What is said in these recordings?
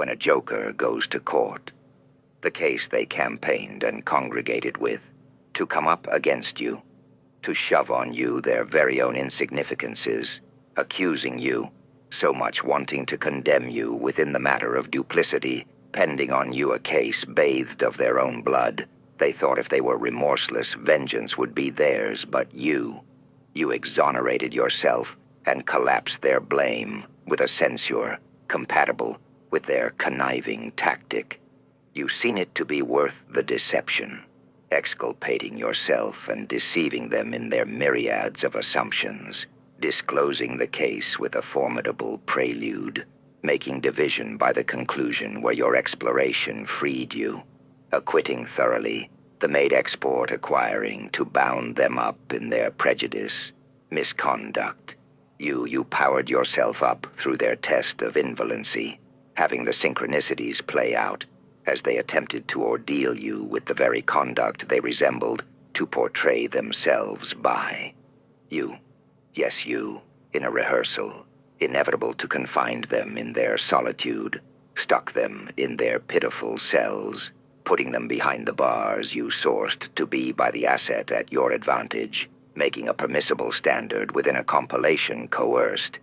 when a joker goes to court. The case they campaigned and congregated with, to come up against you, to shove on you their very own insignificances, accusing you, so much wanting to condemn you within the matter of duplicity, pending on you a case bathed of their own blood. They thought if they were remorseless, vengeance would be theirs, but you exonerated yourself and collapsed their blame with a censure compatible with their conniving tactic. You seen it to be worth the deception, exculpating yourself and deceiving them in their myriads of assumptions, disclosing the case with a formidable prelude, making division by the conclusion where your exploration freed you, acquitting thoroughly, the made export acquiring to bound them up in their prejudice, misconduct. You powered yourself up through their test of invalency, having the synchronicities play out as they attempted to ordeal you with the very conduct they resembled to portray themselves by. You, yes you, in a rehearsal, inevitable to confine them in their solitude, stuck them in their pitiful cells, putting them behind the bars you sourced to be by the asset at your advantage, making a permissible standard within a compilation coerced.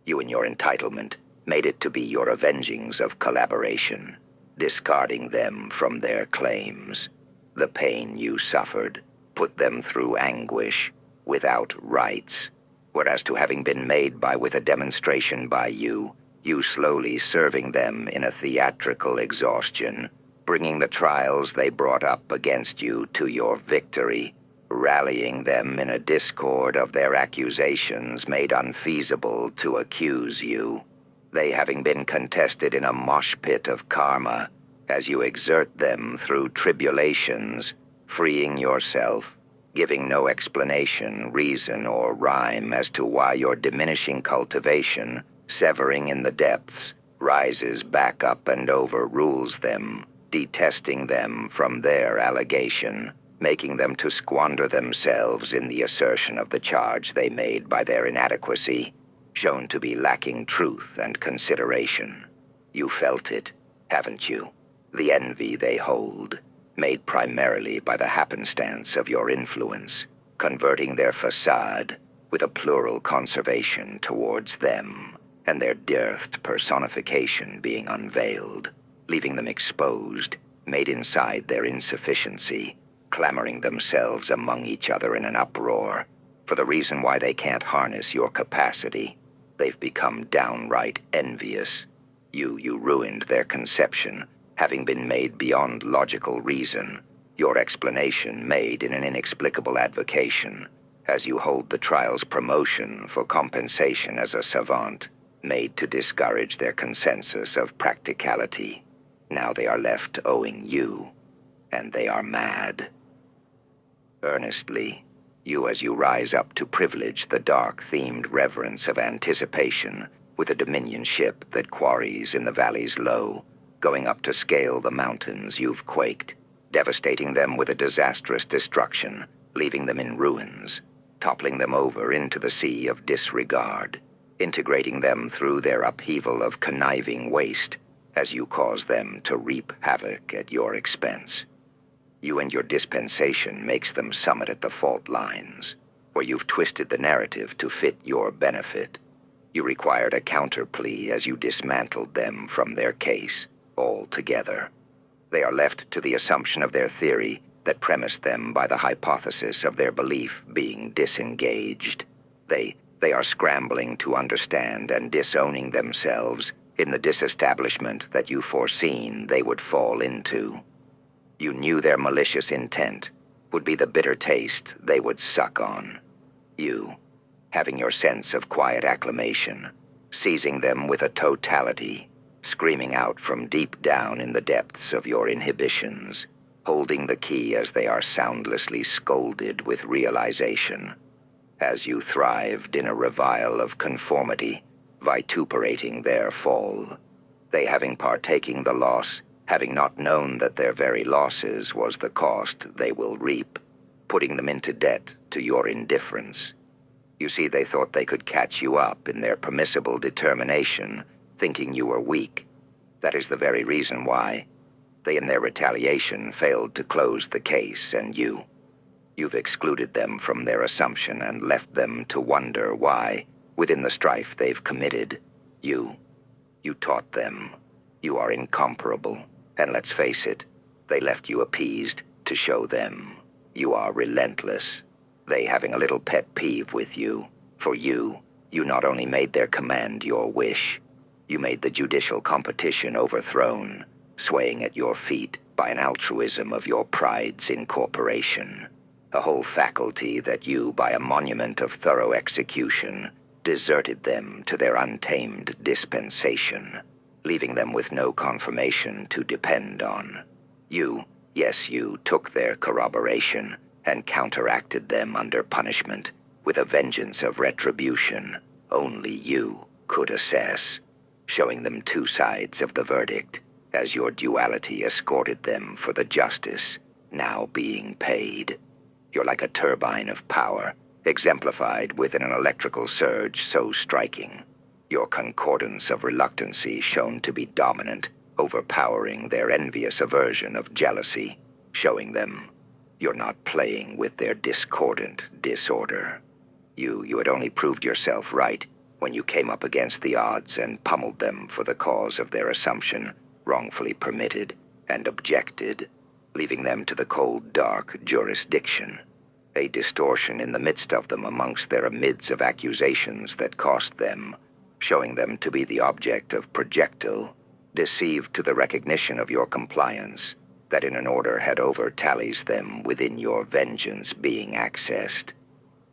You in your entitlement made it to be your avengings of collaboration, discarding them from their claims. The pain you suffered put them through anguish without rights, whereas to having been made by with a demonstration by you slowly serving them in a theatrical exhaustion, bringing the trials they brought up against you to your victory, rallying them in a discord of their accusations made unfeasible to accuse you, they having been contested in a mosh pit of karma, as you exert them through tribulations, freeing yourself, giving no explanation, reason, or rhyme as to why your diminishing cultivation, severing in the depths, rises back up and overrules them, detesting them from their allegation, making them to squander themselves in the assertion of the charge they made by their inadequacy, shown to be lacking truth and consideration. You felt it, haven't you? The envy they hold, made primarily by the happenstance of your influence, converting their facade with a plural conservation towards them, and their dearthed personification being unveiled, leaving them exposed, made inside their insufficiency, clamoring themselves among each other in an uproar, for the reason why they can't harness your capacity. They've become downright envious. You ruined their conception, having been made beyond logical reason, your explanation made in an inexplicable advocation, as you hold the trial's promotion for compensation as a savant, made to discourage their consensus of practicality. Now they are left owing you, and they are mad. Earnestly, you as you rise up to privilege the dark-themed reverence of anticipation with a dominion ship that quarries in the valleys low, going up to scale the mountains you've quaked, devastating them with a disastrous destruction, leaving them in ruins, toppling them over into the sea of disregard, integrating them through their upheaval of conniving waste, as you cause them to reap havoc at your expense. You and your dispensation makes them summit at the fault lines, where you've twisted the narrative to fit your benefit. You required a counterplea as you dismantled them from their case altogether. They are left to the assumption of their theory that premised them by the hypothesis of their belief being disengaged. They are scrambling to understand and disowning themselves in the disestablishment that you foreseen they would fall into. You knew their malicious intent would be the bitter taste they would suck on. You, having your sense of quiet acclamation, seizing them with a totality, screaming out from deep down in the depths of your inhibitions, holding the key as they are soundlessly scolded with realization, as you thrived in a revile of conformity, vituperating their fall, they having partaking the loss, having not known that their very losses was the cost they will reap, putting them into debt to your indifference. You see, they thought they could catch you up in their permissible determination, thinking you were weak. That is the very reason why they, in their retaliation, failed to close the case, and you've excluded them from their assumption and left them to wonder why, within the strife they've committed, you taught them. You are incomparable, and let's face it, they left you appeased to show them. You are relentless, they having a little pet peeve with you. For you not only made their command your wish, you made the judicial competition overthrown, swaying at your feet by an altruism of your pride's incorporation. A whole faculty that you, by a monument of thorough execution, deserted them to their untamed dispensation, leaving them with no confirmation to depend on. Yes, you took their corroboration and counteracted them under punishment with a vengeance of retribution only you could assess, showing them two sides of the verdict as your duality escorted them for the justice now being paid. You're like a turbine of power, exemplified within an electrical surge so striking. Your concordance of reluctancy shown to be dominant, overpowering their envious aversion of jealousy, showing them you're not playing with their discordant disorder. You had only proved yourself right when you came up against the odds and pummeled them for the cause of their assumption, wrongfully permitted and objected, leaving them to the cold, dark jurisdiction, a distortion in the midst of them amongst their amids of accusations that cost them, showing them to be the object of projectile, deceived to the recognition of your compliance, that in an order had over-tallies them within your vengeance being accessed.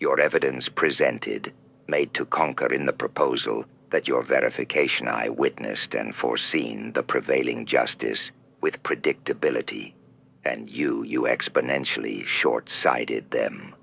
Your evidence presented, made to conquer in the proposal that your verification eye witnessed and foreseen the prevailing justice with predictability, and you exponentially short-sighted them.